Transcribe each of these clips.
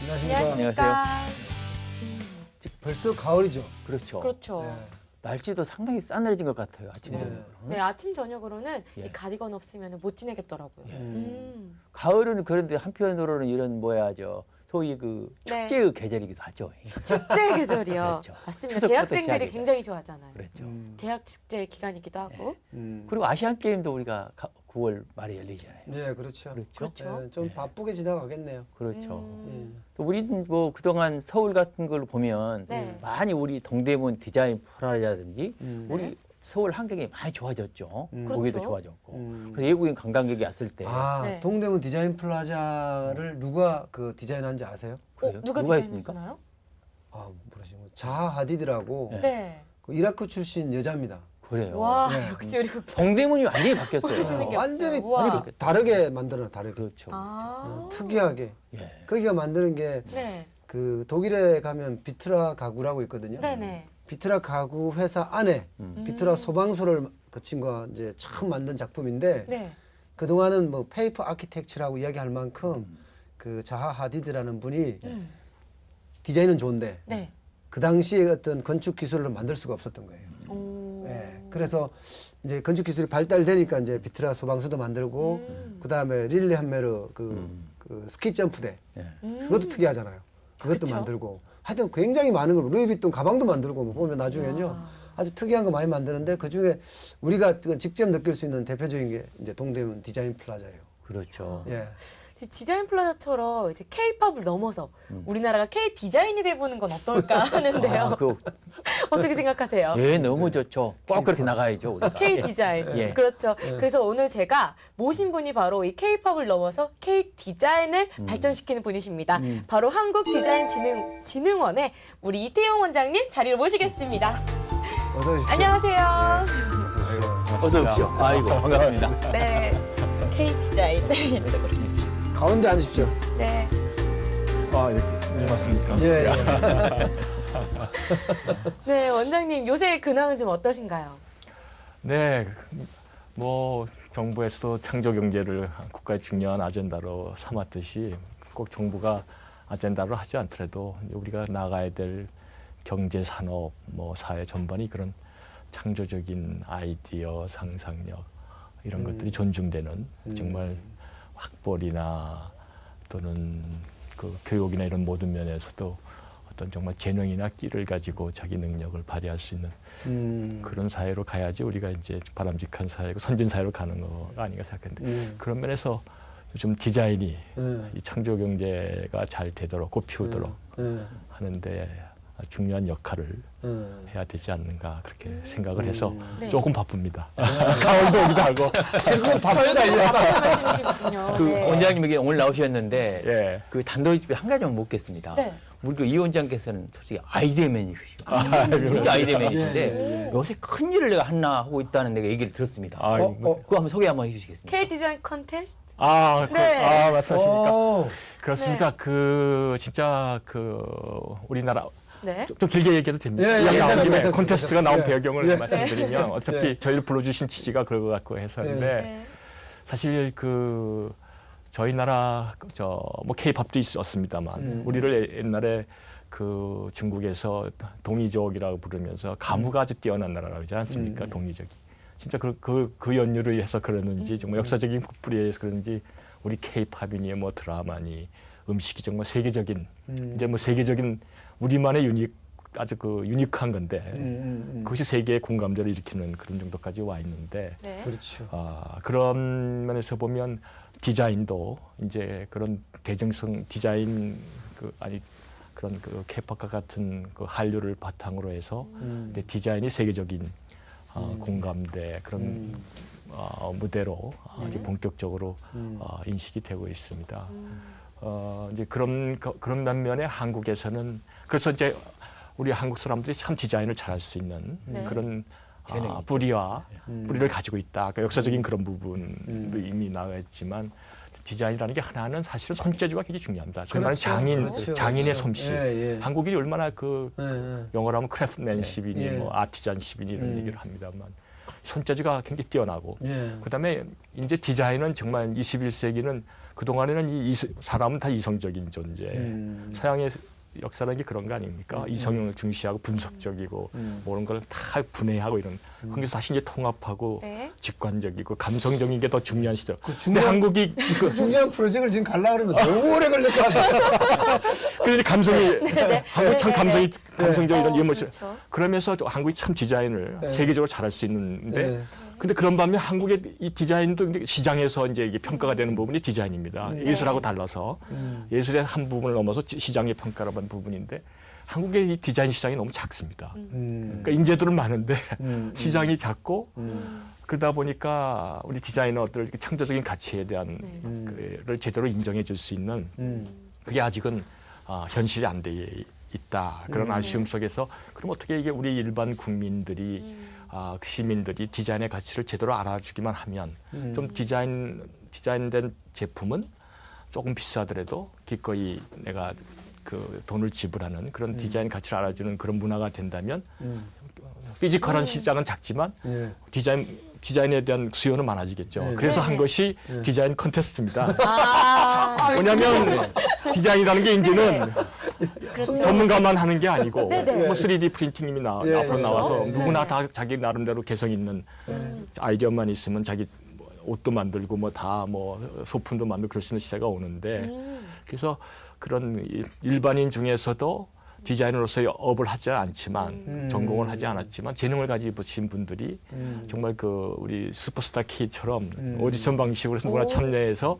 안녕하십니까. 안녕하세요. 벌써 가을이죠. 그렇죠. 그렇죠. 예. 날씨도 상당히 싸늘해진 것 같아요. 아침에. 예. 네, 아침 저녁으로는 예. 이 가디건 없으면 못 지내겠더라고요. 예. 가을은 그런데 한편으로는 이런 소위 그 네. 축제의 계절이기도 하죠. 축제 계절이요. 그렇죠. 맞습니다. 추석부터 대학생들이 시작이죠. 굉장히 좋아하잖아요. 그렇죠. 대학 축제 기간이기도 하고. 그리고 아시안 게임도 우리가 9월 말에 열리잖아요. 네, 그렇죠. 그렇죠. 그렇죠. 예, 좀 예. 바쁘게 지나가겠네요. 그렇죠. 음. 예. 또 우리는 뭐 그동안 서울 같은 걸 보면 네. 많이 우리 동대문 디자인 프라라든지 우리 네. 서울 환경이 많이 좋아졌죠. 음. 거기도 그렇죠. 좋아졌고. 음. 그래서 외국인 관광객이 왔을 때 아, 네. 동대문 디자인 플라자를 누가 그 디자인한지 아세요? 그래요? 누가 누가 디자인했나요? 아, 모르시는 거. 자하 하디드라고 네. 네. 그 이라크 출신 여자입니다. 그래요. 와, 네. 역시 우리 국장. 동대문이 완전히 바뀌었어요. 모르시는 게 완전히 없어요. 우와. 완전히 다르게 만들어 다르게. 그렇죠. 아. 특이하게. 예. 거기가 만드는 게 네. 그 독일에 가면 비트라 가구라고 있거든요. 네네. 비트라 가구 회사 안에 음. 비트라 소방서를 그 친구가 이제 처음 만든 작품인데 네. 그동안은 뭐 페이퍼 아키텍처라고 이야기할 만큼 그 자하 하디드라는 분이 음. 디자인은 좋은데 네. 그 당시에 어떤 건축 기술을 만들 수가 없었던 거예요. 오. 예. 그래서 이제 건축 기술이 발달되니까 이제 비트라 소방서도 만들고 그다음에 릴리 한메르 그 스키 점프대 예. 그것도 특이하잖아요. 그것도 그쵸? 만들고 하여튼 굉장히 많은 걸 루이비통 가방도 만들고 뭐 보면 나중에는요 와. 아주 특이한 거 많이 만드는데 그 중에 우리가 직접 느낄 수 있는 대표적인 게 이제 동대문 디자인 플라자예요. 그렇죠. 예. 디자인 플라자처럼 이제 K-팝을 넘어서 우리나라가 K 디자인이 돼보는 건 어떨까 하는데요. 아, 그, 어떻게 생각하세요? 예, 너무 좋죠. 꼭 그렇게 나가야죠, 우리가. K 디자인. 예. 그렇죠. 그래서 오늘 제가 모신 분이 바로 이 K-팝을 넘어서 K 디자인을 발전시키는 분이십니다. 바로 한국디자인진흥원의 우리 이태용 원장님 자리를 모시겠습니다. 어서 오십시오. 안녕하세요. 어서 오십시오. 아이고, 반갑습니다. 네. K 디자인. 네, 이쪽으로. 가운데 앉으십시오. 네. 아, 예, 맞습니까? 예, 예. 네, 원장님 요새 근황은 좀 어떠신가요? 네, 뭐 정부에서도 창조 경제를 국가의 중요한 아젠다로 삼았듯이 꼭 정부가 아젠다로 하지 않더라도 우리가 나가야 될 경제, 산업, 뭐 사회 전반이 그런 창조적인 아이디어, 상상력 이런 것들이 존중되는 정말 학벌이나 또는 그 교육이나 이런 모든 면에서도 어떤 정말 재능이나 끼를 가지고 자기 능력을 발휘할 수 있는 그런 사회로 가야지 우리가 이제 바람직한 사회고 선진 사회로 가는 거가 아닌가 생각했는데 그런 면에서 요즘 디자인이 이 창조 경제가 잘 되도록 꽃피우도록 하는데 중요한 역할을 해야 되지 않는가 그렇게 생각을 해서 네. 조금 바쁩니다. 가을도 오기도 하고. 그거 바쁘다 이제. 말씀이시거든요. 그 네. 원장님에게 오늘 나오셨는데 예. 그 단도직입에 한 가지만 묻겠습니다. 네. 우리 그 이 원장께서는 솔직히 아이디어맨이시죠. 그렇습니다. 진짜 아이디어맨이신데 예, 요새 큰 일을 내가 하나 하고 있다는 내가 얘기를 들었습니다. 아, 그거 한번 소개 한번 해주시겠습니까? K 디자인 컨테스트? 아, 말씀하십니까? 오. 그렇습니다. 네. 그 진짜 그 우리나라 네. 좀 길게 얘기해도 됩니다. 예, 예, 이야기 나온 괜찮습니다. 김에 괜찮습니다. 콘테스트가 나온 예. 배경을 예. 말씀드리면 어차피 예. 저희를 불러주신 취지가 그럴 것 같고 해서인데 네. 사실 그 저희 나라 뭐 K-팝도 있었습니다만 우리를 옛날에 그 중국에서 동이족이라고 부르면서 가무가 아주 뛰어난 나라라고 하지 않습니까? 동이족이. 진짜 그 연유를 해서 그러는지 정말 역사적인 뿌리에 의해서 그런지 우리 K-팝이니 뭐 드라마니 음식이 정말 세계적인 이제 뭐 세계적인 우리만의 아주 그 유니크한 건데 그것이 세계의 공감대를 일으키는 그런 정도까지 와 있는데 네. 그렇죠. 그런 면에서 보면 디자인도 이제 그런 대중성 디자인 그런 그 K-팝과 같은 그 한류를 바탕으로 해서 이제 디자인이 세계적인 공감대 그런 무대로 이제 본격적으로 인식이 되고 있습니다. 이제 그런 면에 한국에서는 그래서 이제 우리 한국 사람들이 참 디자인을 잘할 수 있는 네. 그런 재능이 뿌리를 가지고 있다. 그러니까 역사적인 그런 부분도 이미 나와있지만 디자인이라는 게 하나는 사실은 손재주가 굉장히 중요합니다. 저희 말은 그렇죠. 장인의 그렇죠. 솜씨. 예, 예. 한국인이 얼마나 그 예, 예. 영어로 하면 크래프트맨십이니 예. 뭐 아티잔십이니 이런 음. 얘기를 합니다만 손재주가 굉장히 뛰어나고 예. 그다음에 이제 디자인은 정말 21세기는 그동안에는 사람은 다 이성적인 존재. 서양의 역사라는 게 그런 거 아닙니까? 이성을 중시하고 분석적이고 모든 걸 다 분해하고 이런. 거기서 다시 이제 통합하고 네. 직관적이고 감성적인 게 더 중요한 시절. 그 근데 한국이 그 중요한 프로젝트를 지금 가려고 그러면 너무 오래 걸릴 것 같아요. 그래서 감성이 한국 참 네네네. 감성적인 이런 예물. 그렇죠. 그러면서 또 한국이 참 디자인을 네. 세계적으로 잘할 수 있는데 네. 근데 그런 반면 한국의 이 디자인도 이제 시장에서 이제 이게 평가가 되는 부분이 디자인입니다. 예술하고 달라서 예술의 한 부분을 넘어서 시장의 평가를 받는 부분인데 한국의 이 디자인 시장이 너무 작습니다. 그러니까 인재들은 많은데 시장이 작고 그러다 보니까 우리 디자이너들 이렇게 창조적인 가치에 대한 그를 제대로 인정해 줄 수 있는 그게 아직은 현실이 안 돼 있다. 그런 아쉬움 속에서 그럼 어떻게 이게 우리 일반 국민들이 시민들이 디자인의 가치를 제대로 알아주기만 하면 좀 디자인된 제품은 조금 비싸더라도 기꺼이 내가 그 돈을 지불하는 그런 디자인 가치를 알아주는 그런 문화가 된다면 피지컬한 시장은 작지만 예. 디자인에 대한 수요는 많아지겠죠. 네. 그래서 네. 한 것이 디자인 컨테스트입니다. 아, 왜냐하면 디자인이라는 게 이제는 그렇죠. 전문가만 하는 게 아니고 네네. 뭐 3D 프린팅님이 예, 앞으로 그렇죠. 나와서 네. 누구나 네. 다 자기 나름대로 개성 있는 아이디어만 있으면 자기 옷도 만들고 뭐 다 뭐 소품도 만들고 그럴 수 있는 시대가 오는데 그래서 그런 일반인 중에서도 디자이너로서의 업을 하지 않지만 전공을 하지 않았지만 재능을 가지신 분들이 정말 그 우리 슈퍼스타 K처럼 오디션 방식으로 해서 누구나 참여해서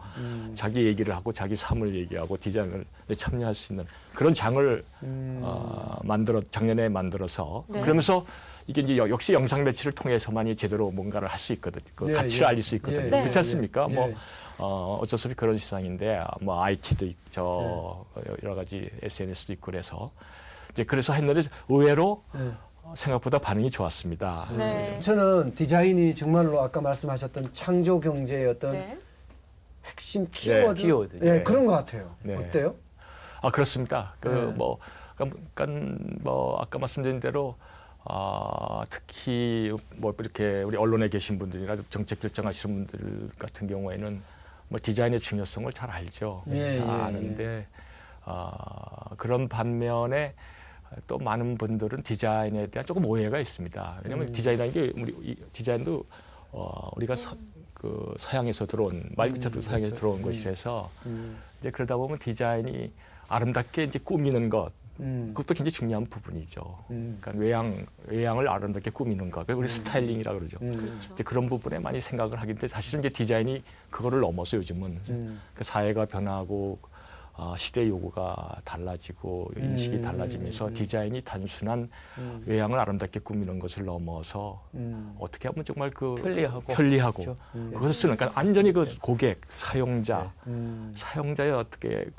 자기 얘기를 하고 자기 삶을 얘기하고 디자인을 참여할 수 있는 그런 장을 작년에 만들어서 네. 그러면서 이게 이제 역시 영상 매체를 통해서만이 제대로 뭔가를 할 수 있거든요. 그 예, 가치를 예. 알릴 수 있거든요. 예, 그렇지 예, 않습니까? 예. 뭐 어쩔 수 없이 그런 시장인데 뭐 IT도 있죠. 여러 가지 SNS도 있고 그래서 이제 그래서 했는데 의외로 예. 생각보다 반응이 좋았습니다. 네. 저는 디자인이 정말로 아까 말씀하셨던 창조 경제의 어떤 네. 핵심 키워드, 키워드. 예, 네. 그런 것 같아요. 네. 어때요? 그렇습니다. 네. 그러니까 뭐 아까 말씀드린 대로 특히 뭐 이렇게 우리 언론에 계신 분들이나 정책 결정하시는 분들 같은 경우에는 뭐 디자인의 중요성을 잘 알죠. 예, 잘 예, 아는데 그런 반면에 또 많은 분들은 디자인에 대한 조금 오해가 있습니다. 왜냐하면 디자인이라는 게 디자인도 우리가 그 서양에서 들어온 말 그대로 서양에서 들어온 것이라서 이제 그러다 보면 디자인이 아름답게 이제 꾸미는 것 그것도 굉장히 중요한 부분이죠. 그러니까 외양을 아름답게 꾸미는 것, 우리 스타일링이라 그러죠. 그렇죠. 이제 그런 부분에 많이 생각을 하기 때문에 사실은 이제 디자인이 그거를 넘어서 요즘은 그 사회가 변하고 시대 요구가 달라지고 인식이 달라지면서 디자인이 단순한 외양을 아름답게 꾸미는 것을 넘어서 어떻게 하면 정말 그 편리하고. 편리하고 그것을 쓰는 그러니까 완전히 그 고객 사용자의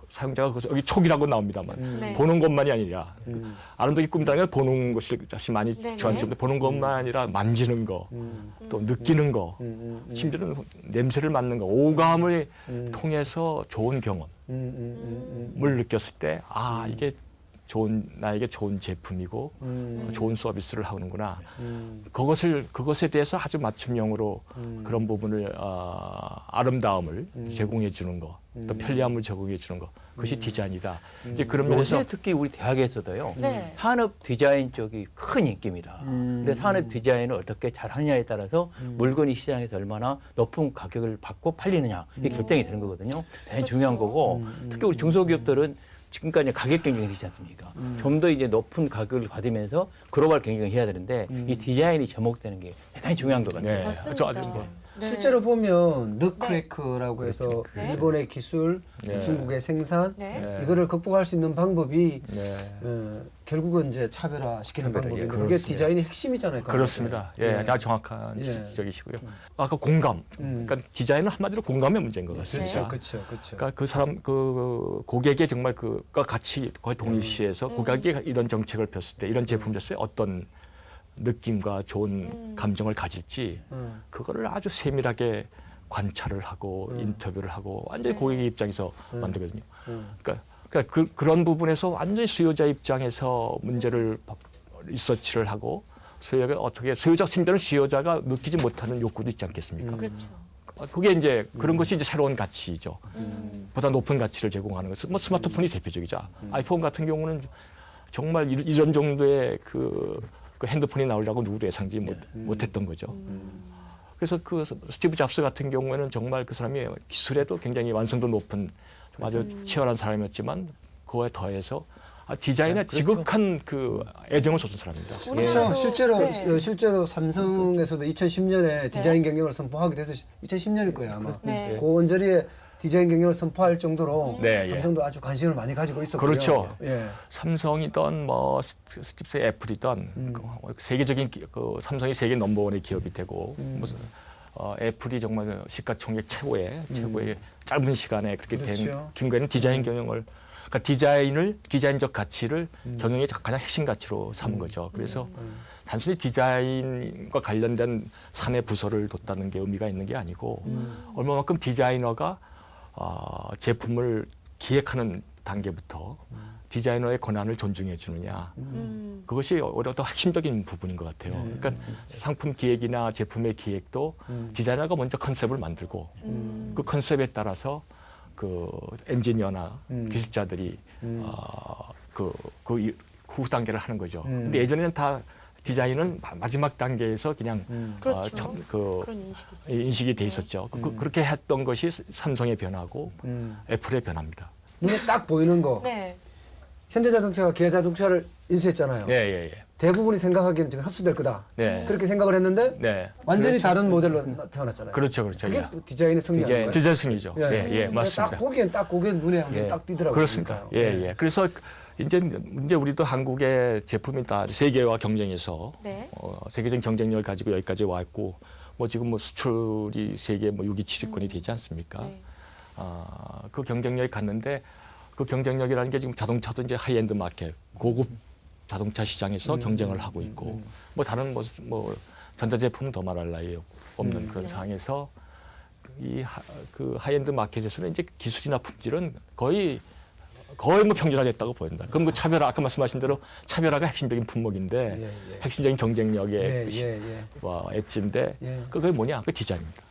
사용자가 여기 촉이라고 나옵니다만 네. 보는 것만이 아니라 아름답게 꾸민다는 건 보는 것이 사실 많이 네네. 주안점인데 보는 것만 아니라 만지는 거 또 느끼는 거 심지어는 냄새를 맡는 거 오감을 통해서 좋은 경험 을 느꼈을 때 이게 나에게 좋은 제품이고 좋은 서비스를 하는구나. 그것에 대해서 아주 맞춤형으로 그런 부분을 아름다움을 제공해 주는 거, 또 편리함을 제공해 주는 거. 그것이 디자인이다. 이제 그런 면에서 요새 특히 우리 대학에서도요. 네. 산업 디자인 쪽이 큰 인기입니다. 근데 산업 디자인을 어떻게 잘하느냐에 따라서 물건이 시장에서 얼마나 높은 가격을 받고 팔리느냐 이게 결정이 되는 거거든요. 대단히 중요한 거고 특히 우리 중소기업들은 지금까지 가격 경쟁이 되지 않습니까? 좀 더 이제 높은 가격을 받으면서 글로벌 경쟁을 해야 되는데 이 디자인이 접목되는 게 대단히 중요한 것 같아요. 네. 맞습니다. 저 아주 네. 실제로 보면 너크래커라고 해서 네. 일본의 기술, 네. 중국의 생산 네. 이거를 극복할 수 있는 방법이 네. 결국은 이제 차별화시키는 차별화, 방법인데 예, 그게 그렇습니다. 디자인의 핵심이잖아요. 그렇습니다. 예, 아주 정확한 예. 지적이시고요. 아까 공감. 그러니까 디자인은 한마디로 공감의 문제인 것 같습니다. 그렇죠. 그러니까 그 사람 그 고객의 정말 그가 같이 거의 동일시해서 고객이 이런 정책을 폈을 때 이런 제품을 줬을 때 어떤 느낌과 좋은 감정을 가질지 그거를 아주 세밀하게 관찰을 하고 인터뷰를 하고 완전히 고객의 입장에서 만들거든요. 그러니까 그런 부분에서 완전히 수요자 입장에서 문제를 리서치를 하고 수요가 어떻게 수요자 측면은 수요자가 느끼지 못하는 욕구도 있지 않겠습니까? 그렇죠. 그게 이제 그런 것이 이제 새로운 가치죠. 보다 높은 가치를 제공하는 것. 뭐 스마트폰이 대표적이죠. 아이폰 같은 경우는 정말 이런 정도의 그 핸드폰이 나오려고 누구도 예상지 못했던 거죠. 그래서 그 스티브 잡스 같은 경우에는 정말 그 사람이 기술에도 굉장히 완성도 높은 아주 치열한 사람이었지만 그거에 더해서 디자인에 지극한 그 애정을 쏟은 사람입니다. 그렇죠. 네. 실제로 삼성에서도 2010년에 디자인 경영을 선포하기도 해서 2010년일 거예요 아마. 네. 그 언저리에 디자인 경영을 선포할 정도로 네, 예. 삼성도 아주 관심을 많이 가지고 있었고요. 그렇죠. 예. 삼성이든 뭐 스티브스의 애플이든 세계적인 삼성이 세계 넘버원의 기업이 되고 무슨 애플이 정말 시가총액 최고의 짧은 시간에 그렇게 된 그렇죠. 김구에는 디자인 경영을 그러니까 디자인적 가치를 경영의 가장 핵심 가치로 삼은 거죠. 그래서 단순히 디자인과 관련된 사내 부서를 뒀다는 게 의미가 있는 게 아니고 얼마만큼 디자이너가 제품을 기획하는 단계부터 디자이너의 권한을 존중해 주느냐. 그것이 오히려 더 핵심적인 부분인 것 같아요. 그러니까 상품 기획이나 제품의 기획도 디자이너가 먼저 컨셉을 만들고 그 컨셉에 따라서 그 엔지니어나 기술자들이 그 후 단계를 하는 거죠. 근데 예전에는 다 디자인은 마지막 단계에서 그냥 그렇죠. 그런 인식이 있었죠. 인식이 돼 있었죠. 그렇게 했던 것이 삼성의 변화고 애플의 변화입니다. 눈에 딱 보이는 거. 네. 현대자동차가 기아자동차를 인수했잖아요. 예. 대부분이 생각하기에는 지금 합수될 거다. 네. 그렇게 생각을 했는데 네. 완전히 다른 모델로 태어났잖아요. 그렇죠. 그게 예. 또 디자인의 승리인 거예요. 디자인 승리죠. 예, 맞습니다. 딱 보기엔 눈에 예. 딱 띄더라고요. 그렇습니다. 예. 그래서 이제 우리도 한국의 제품이 다 세계와 경쟁해서 네. 세계적인 경쟁력을 가지고 여기까지 왔고 뭐 지금 뭐 수출이 세계 뭐 6위 7위권이 되지 않습니까? 네. 그 경쟁력이 갔는데 그 경쟁력이라는 게 지금 자동차도 이제 하이엔드 마켓 고급 자동차 시장에서 경쟁을 하고 있고 뭐 다른 뭐 전자제품은 더 말할 나위 없는 그런 상황에서 그 하이엔드 마켓에서는 이제 기술이나 품질은 거의 뭐 평준화됐다고 보인다. 그럼 그 차별화 아까 말씀하신 대로 차별화가 핵심적인 품목인데 핵심적인 경쟁력의 엣지인데 그게 뭐냐? 그 디자인입니다.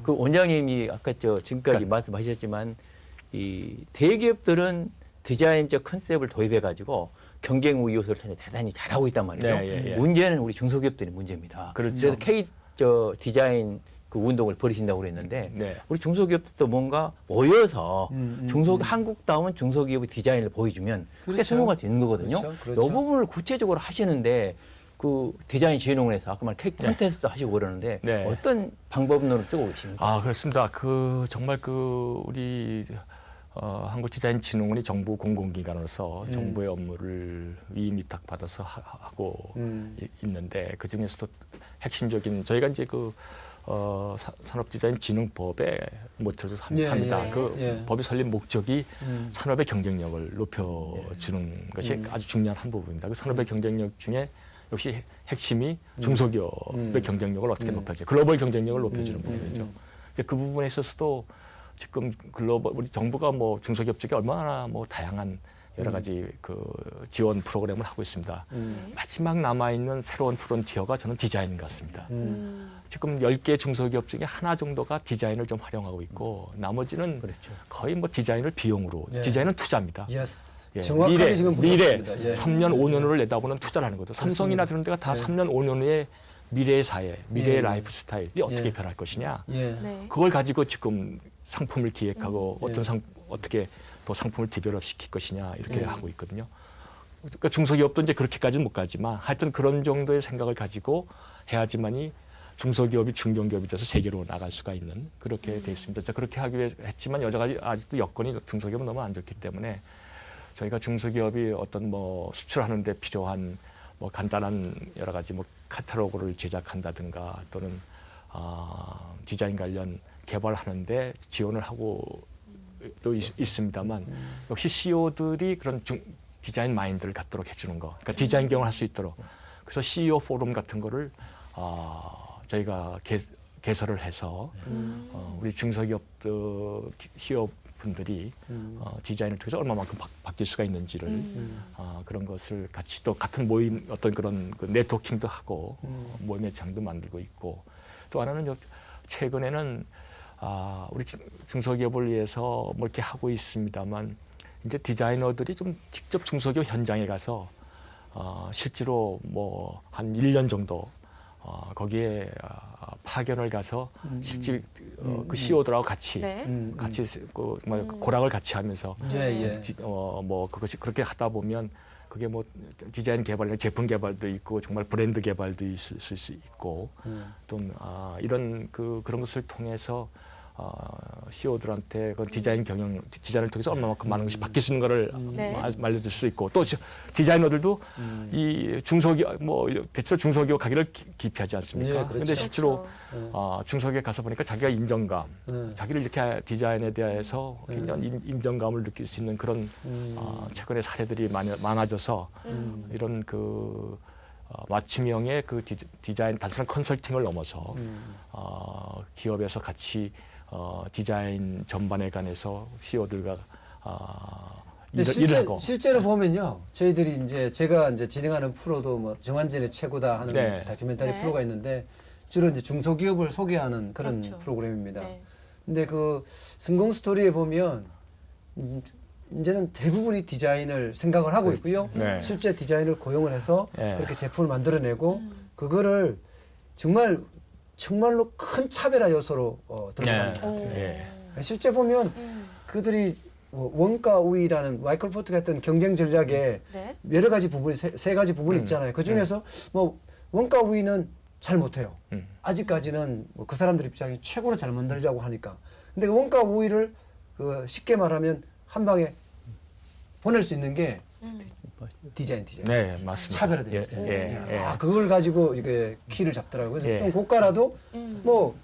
그 원장님이 아까 지금까지 말씀하셨지만 이 대기업들은 디자인적 컨셉을 도입해가지고 경쟁 우위 요소를 대단히 잘하고 있단 말이죠. 예. 문제는 우리 중소기업들이 문제입니다. 그렇죠. 그래서 K 디자인 그 운동을 벌이신다고 그랬는데 네. 우리 중소기업도 뭔가 모여서 한국다운 중소기업의 디자인을 보여주면 그게 그렇죠. 성공할 수 있는 거거든요. 그렇죠. 이 부분을 구체적으로 하시는데 그 디자인 진흥원에서 아까 말 케이크 콘테스트 하시고 그러는데 네. 어떤 방법론을 쓰고 계십니까? 그렇습니다. 정말 우리 한국디자인진흥원이 정부 공공기관으로서 정부의 업무를 위임위탁받아서 하고 있는데 그 중에서도 핵심적인 저희가 이제 산업디자인진흥법에 모티브를 합니다. 법이 설립 목적이 산업의 경쟁력을 높여주는 것이 아주 중요한 한 부분입니다. 그 산업의 경쟁력 중에 역시 핵심이 중소기업의 경쟁력을 어떻게 높여주죠. 글로벌 경쟁력을 높여주는 부분이죠. 그 부분에 있어서도 지금 우리 정부가 뭐 중소기업 쪽에 얼마나 뭐 다양한 여러 가지 그 지원 프로그램을 하고 있습니다. 마지막 남아있는 새로운 프론티어가 저는 디자인인 것 같습니다. 지금 10개 중소기업 중에 하나 정도가 디자인을 좀 활용하고 있고 나머지는 그렇죠. 거의 뭐 디자인을 비용으로 디자인은 투자입니다. 예스. 예, 정확하게 지금 미래 보셨습니다. 예. 3년 5년 후를 내다보는 투자를 하는 거죠. 삼성이나 그런 데가 다 3년 5년 후에 미래의 사회, 미래의 라이프 스타일이 어떻게 변할 것이냐. 네. 그걸 가지고 지금 상품을 기획하고 어떻게 더 상품을 디벨롭 시킬 것이냐 이렇게 하고 있거든요. 그러니까 중소기업도 이제 그렇게까지는 못 가지만 하여튼 그런 정도의 생각을 가지고 해야지만이 중소기업이 중견기업이 돼서 세계로 나갈 수가 있는 그렇게 돼 있습니다. 자, 그렇게 하기 했지만 여러 가지 아직도 여건이 중소기업은 너무 안 좋기 때문에 저희가 중소기업이 어떤 뭐 수출하는 데 필요한 뭐 간단한 여러 가지 뭐 카탈로그를 제작한다든가 또는 디자인 관련 개발하는데 지원을 하고 또 있습니다만 역시 CEO들이 그런 디자인 마인드를 갖도록 해주는 거, 그러니까 디자인 경영을 할 수 있도록 그래서 CEO 포럼 같은 거를 저희가 개설을 해서 우리 중소기업 CEO 분들이 디자인을 통해서 얼마만큼 바뀔 수가 있는지를 그런 것을 같이 또 같은 모임 어떤 그런 그 네트워킹도 하고 모임의 장도 만들고 있고 또 하나는 최근에는 우리 중소기업을 위해서 뭐 이렇게 하고 있습니다만 이제 디자이너들이 좀 직접 중소기업 현장에 가서 실제로 뭐 한 1년 정도 거기에 파견을 가서 실제 그 CEO들하고 같이 네. 같이 뭐 고락을 같이 하면서 예. 뭐 그것이 그렇게 하다 보면 그게 뭐 디자인 개발, 제품 개발도 있고 정말 브랜드 개발도 있을 수 있고 또 이런 그런 것을 통해서 CEO들한테 그 디자인을 통해서 얼마만큼 많은 것이 바뀔 수 있는 거를 네. 알려줄 수 있고 또 디자이너들도 이 중소기업 뭐 대체로 중소기업 가기를 기피하지 않습니까? 네, 그렇죠. 그런데 실제로 그렇죠. 중소기업 가서 보니까 자기가 인정감, 자기를 이렇게 디자인에 대해서 굉장히 인정감을 느낄 수 있는 그런 최근의 사례들이 많아져서 이런 그 맞춤형의 그 디자인 단순한 컨설팅을 넘어서 기업에서 같이 디자인 전반에 관해서 CEO들과 일을 하고 실제로 보면요, 저희들이 제가 진행하는 프로도 뭐 정한진의 최고다 하는 네. 다큐멘터리 네. 프로가 있는데 주로 이제 중소기업을 소개하는 그런 그렇죠. 프로그램입니다. 네. 근데 그 성공 스토리에 보면 이제는 대부분이 디자인을 생각을 하고 있고요. 네. 실제 디자인을 고용을 해서 네. 그렇게 제품을 만들어내고 그거를 정말로 큰 차별화 요소로 들어갑니다. 예. 실제 보면 그들이 뭐 원가 우위라는 마이클 포트가 했던 경쟁 전략에 네. 여러 가지 부분이 세 가지 부분이 있잖아요. 그 중에서 뭐 원가 우위는 잘 못해요. 아직까지는 뭐 그 사람들 입장에 최고로 잘 만들려고 하니까. 근데 그 원가 우위를 쉽게 말하면 한 방에 보낼 수 있는 게 디자인. 네, 맞습니다. 차별화돼요. 예. 그걸 가지고 이게 키를 잡더라고요. 그래서 예. 좀 고가라도 뭐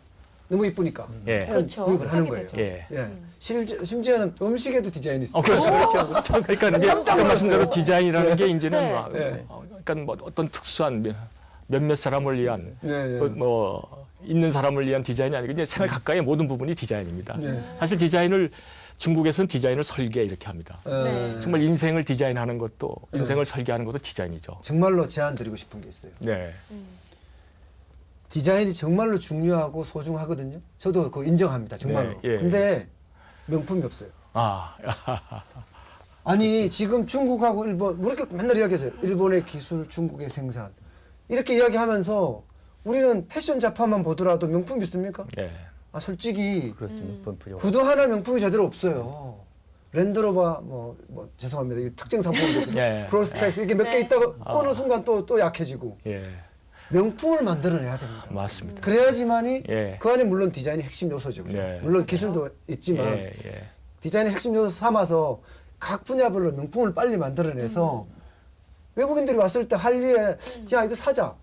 너무 이쁘니까 예. 그냥 그렇죠. 구입을 하는 사게 거예요. 되죠. 예. 심지어는 음식에도 디자인이 있어요. 그렇죠. 그러니까 이게 아까 말씀대로 디자인이라는 게 이제는 네. 그러니까 뭐 어떤 특수한 몇몇 사람을 위한 네. 뭐 있는 사람을 위한 디자인이 아니고 이제 생활 가까이의 모든 부분이 디자인입니다. 네. 사실 중국에서는 디자인을 설계 이렇게 합니다. 네. 정말 인생을 디자인하는 것도 인생을 설계하는 것도 디자인이죠. 정말로 제안 드리고 싶은 게 있어요. 네. 디자인이 정말로 중요하고 소중하거든요. 저도 그거 인정합니다. 정말로. 네, 예. 근데 명품이 없어요. 아, 아니 지금 중국하고 일본 뭐 이렇게 맨날 이야기하세요. 일본의 기술, 중국의 생산 이렇게 이야기하면서 우리는 패션 잡화만 보더라도 명품 있습니까? 네. 솔직히 그렇죠. 몇번 부족. 구두 하나 명품이 제대로 없어요. 랜드로버 뭐 죄송합니다. 이 특정 상품들 예. 프로스펙스 이게 몇 개 네. 있다가 어느 순간 또 약해지고 예. 명품을 만들어내야 됩니다. 맞습니다. 그래야지만이 예. 그 안에 물론 디자인이 핵심 요소죠. 그죠? 네. 물론 기술도 있지만 예. 디자인의 핵심 요소 삼아서 각 분야별로 명품을 빨리 만들어내서 외국인들이 왔을 때 한류에 야 이거 사자.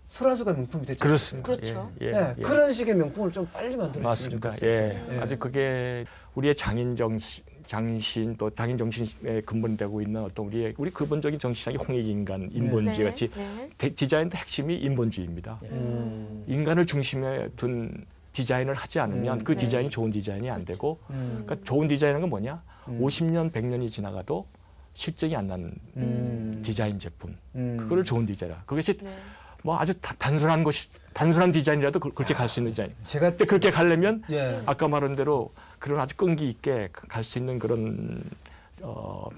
설화수가 명품이 됐죠. 그렇습니다. 그렇죠. 예, 그런 식의 명품을 좀 빨리 만들었으면 맞습니다. 좋겠어요. 예. 아직 그게 우리의 장신 또 장인 정신에 근본되고 있는 어떤 우리 근본적인 정신이 홍익인간, 인본주의 네. 같이 네. 디자인도 핵심이 인본주의입니다. 인간을 중심에 둔 디자인을 하지 않으면 그 디자인이 좋은 디자인이 안 되고 그러니까 좋은 디자인은 건 뭐냐? 50년, 100년이 지나가도 실증이 안 나는 디자인 제품. 그거를 좋은 디자인이라. 그것이 네. 뭐 아주 단순한 디자인이라도 그렇게 갈 수 있는 디자인. 제가 근데 그렇게 가려면 예. 아까 말한 대로 그런 아주 끈기 있게 갈 수 있는 그런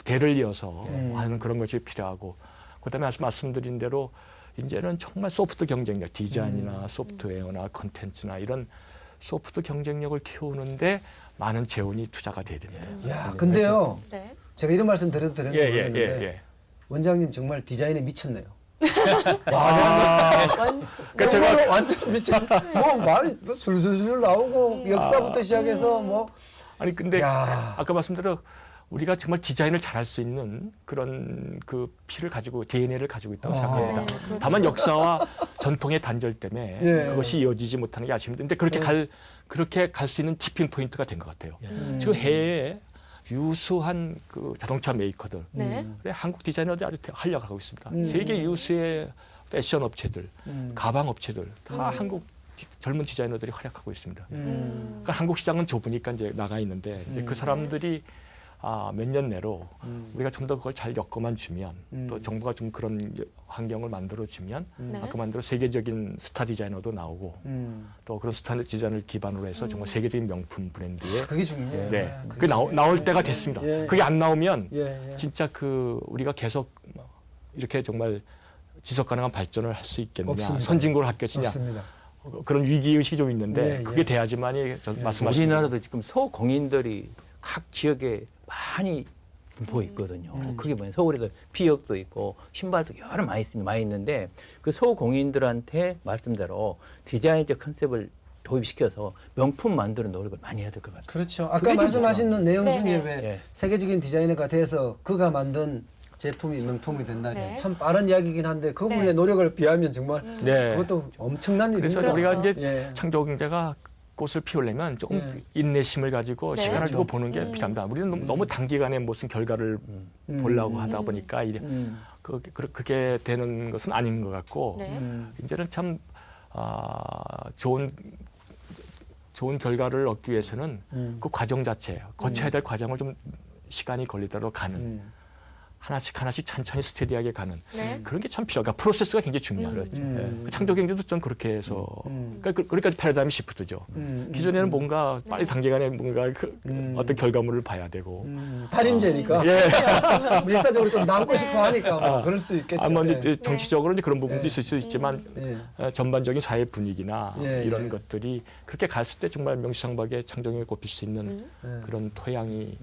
대를 이어서 하는 그런 것이 필요하고 그다음에 말씀드린 대로 이제는 정말 소프트 경쟁력, 디자인이나 소프트웨어나 컨텐츠나 이런 소프트 경쟁력을 키우는데 많은 재원이 투자가 돼야 됩니다. 야, 근데요. 네. 제가 이런 말씀 드려도 되는지 모르겠는데 원장님 정말 디자인에 미쳤네요. 그러니까 정말 완전 미쳤. 뭐 말이 술술술 나오고 역사부터 시작해서 뭐 아니 근데 야. 아까 말씀대로 우리가 정말 디자인을 잘할 수 있는 그런 그 피를 가지고 DNA를 가지고 있다고 생각합니다. 네, 그렇죠. 다만 역사와 전통의 단절 때문에 예. 그것이 이어지지 못하는 게 아쉽는데 근데 그렇게 갈 수 있는 티핑 포인트가 된 것 같아요. 지금 해외에 유수한 그 자동차 메이커들, 네. 그래 한국 디자이너들이 아주 활약하고 있습니다. 세계 유수의 패션 업체들, 가방 업체들 다 한국 젊은 디자이너들이 활약하고 있습니다. 그러니까 한국 시장은 좁으니까 이제 나가 있는데 이제 그 사람들이 몇 년 내로 우리가 좀 더 그걸 잘 엮어만 주면 또 정부가 좀 그런 환경을 만들어 주면 네. 아까 만들어 세계적인 스타 디자이너도 나오고 또 그런 스타 디자인을 기반으로 해서 정말 세계적인 명품 브랜드에 그게 중요해요. 네, 그게 그게 나올 중요해요. 때가 됐습니다. 예. 그게 안 나오면 예, 예. 진짜 우리가 계속 이렇게 정말 지속 가능한 발전을 할 수 있겠느냐, 없습니다. 선진국을 할 것이냐 없습니다. 그런 위기 의식이 좀 있는데 예, 예. 그게 돼야지만이 말씀하신 우리나라도 지금 소공인들이 각 지역에 많이 보이거든요. 그게 뭐냐 서울에도 피역도 있고 신발도 여러 많이 있는데 그 소공인들한테 말씀대로 디자인적 컨셉을 도입시켜서 명품 만드는 노력을 많이 해야 될 것 같아요. 그렇죠. 아까 그게 좀 말씀하신 내용 네, 중에 네. 왜 예. 세계적인 디자이너가 돼서 그가 만든 제품이 명품이 된다. 네. 참 빠른 이야기긴 한데 그분의 네. 노력을 비하면 정말 네. 그것도 엄청난 그래서 일이죠. 우리가 이제 예. 창조경제가 꽃을 피우려면 조금 예. 인내심을 가지고 네. 시간을 두고 그렇죠. 보는 게 필요합니다. 우리는 너무 단기간에 무슨 결과를 보려고 하다 보니까 그렇게 되는 것은 아닌 것 같고 네. 이제는 참 좋은 결과를 얻기 위해서는 그 과정 자체, 거쳐야 될 과정을 좀 시간이 걸리더라도 가는 하나씩 천천히 스테디하게 가는 네. 그런 게 참 필요하다. 프로세스가 굉장히 중요하죠. 그 창조경제도 좀 그렇게 해서 그러니까 패러다임 시프트죠. 기존에는 뭔가 빨리 단기간에 뭔가 어떤 결과물을 봐야 되고 살림제니까 예. 일사적으로 좀 남고 싶어 하니까 뭐 그럴 수 있겠죠. 뭐 예. 이제 정치적으로 이제 그런 부분도 예. 있을 수 있지만 예. 전반적인 사회 분위기나 예, 이런 예. 것들이 그렇게 갔을 때 정말 명실상부하게 창조경에 꼽힐 수 있는 예. 그런 토양이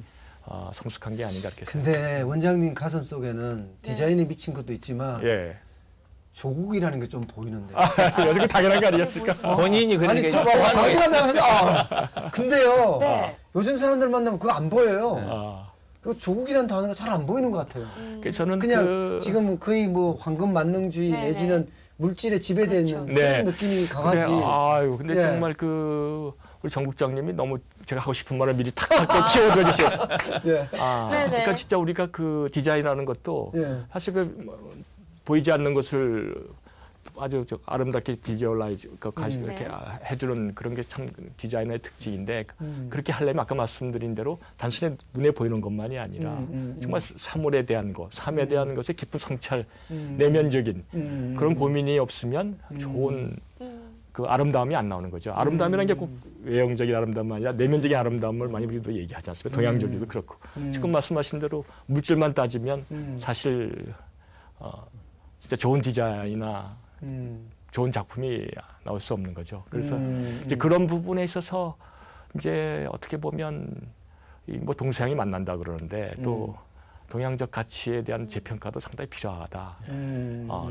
성숙한 게 아닌가 이렇게 생각합니다. 근데 원장님 가슴 속에는 디자인에 미친 것도 있지만 예. 조국이라는 게 좀 보이는데. 요즘 그 당연한 거 아니겠습니까? 본인이 그러니까 아니 저 봐봐 당연하다. 근데요. 네. 요즘 사람들 만나면 그거 안 보여요. 아, 그 조국이라는 단어가 잘 안 보이는 것 같아요. 그래서 저는 그냥 지금 거의 뭐 황금 만능주의 네, 내지는 물질에 지배되어 있는 그렇죠. 그런 네. 느낌이 강하지. 근데 예. 정말 우리 정 국장님이 너무 제가 하고 싶은 말을 미리 탁탁 키워줘 주셨어요. 예. 네네. 그러니까 진짜 우리가 그 디자인이라는 것도 예. 사실 보이지 않는 것을 아주 아름답게 비주얼라이즈 이렇게 해주는 그런 게 참 디자이너의 특징인데 그렇게 하려면 아까 말씀드린 대로 단순히 눈에 보이는 것만이 아니라 정말 사물에 대한 것, 삶에 대한 것에 깊은 성찰, 내면적인 그런 고민이 없으면 좋은 그 아름다움이 안 나오는 거죠. 아름다움이라는 게 꼭 외형적인 아름다움이 아니라 내면적인 아름다움을 많이 우리도 얘기하지 않습니까? 동양적이도 그렇고. 지금 말씀하신 대로 물질만 따지면 사실 진짜 좋은 디자인이나 좋은 작품이 나올 수 없는 거죠. 그래서 이제 그런 부분에 있어서 이제 어떻게 보면 뭐 동서양이 만난다 그러는데 또 동양적 가치에 대한 재평가도 상당히 필요하다.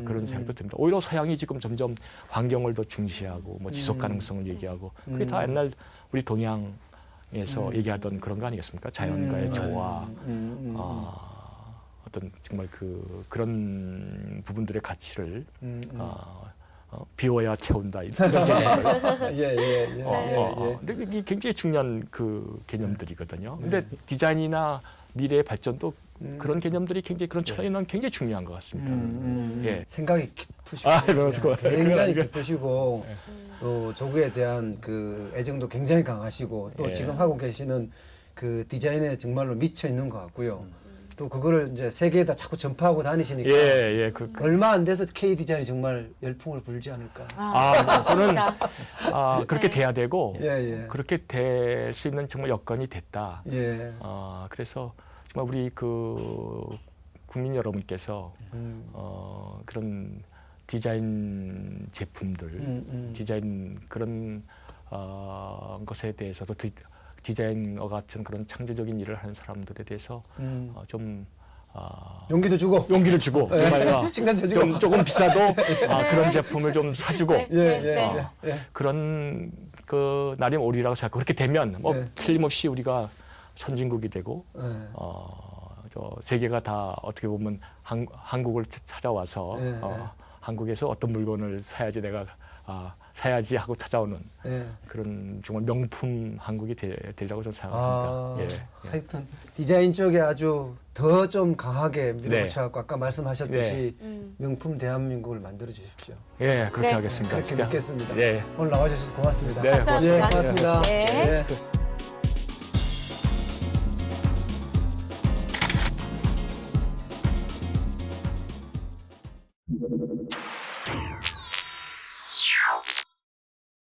그런 생각도 듭니다. 오히려 서양이 지금 점점 환경을 더 중시하고 뭐 지속 가능성을 얘기하고 그게 다 옛날 우리 동양에서 얘기하던 그런 거 아니겠습니까? 자연과의 조화, 어떤 정말 그런 부분들의 가치를 비워야 채운다 이런 제가 예. 근데 이게 굉장히 중요한 그 개념들이거든요. 근데 디자인이나 미래의 발전도 그런 개념들이 굉장히 그런 차이는 굉장히 중요한 것 같습니다. 예. 생각이 깊으시고 그래서 굉장히 깊으시고 또 조국에 대한 그 애정도 굉장히 강하시고 또 예. 지금 하고 계시는 그 디자인에 정말로 미쳐 있는 것 같고요. 또 그거를 이제 세계에다 자꾸 전파하고 다니시니까 예. 얼마 안 돼서 K 디자인이 정말 열풍을 불지 않을까. 저는 맞습니다. 그렇게 네. 돼야 되고 예. 그렇게 될 수 있는 정말 여건이 됐다. 예. 그래서 정말 우리 그 국민 여러분께서 그런 디자인 제품들, 디자인 그런 것에 대해서도 디자이너 같은 그런 창조적인 일을 하는 사람들에 대해서 좀 용기도 주고 용기를 주고 정말 칭찬해 주고 조금 비싸도 그런 제품을 좀 사주고 예. 그런 그 날이 오리라고 생각하고 그렇게 되면 뭐 네. 틀림없이 우리가 선진국이 되고 예. 저 세계가 다 어떻게 보면 한국을 찾아와서 네. 한국에서 어떤 물건을 사야지 내가 사야지 하고 찾아오는 예. 그런 정말 명품 한국이 되리라고 저는 아, 생각합니다. 예. 하여튼 디자인 쪽에 아주 더 좀 강하게 네. 밀어붙여갖고 아까 말씀하셨듯이 네. 명품 대한민국을 만들어 주십시오. 예, 그렇게 네. 하겠습니다. 그렇게 진짜. 믿겠습니다. 예. 오늘 나와주셔서 고맙습니다. 네, 감사합니다. 예, 고맙습니다. 네. 예.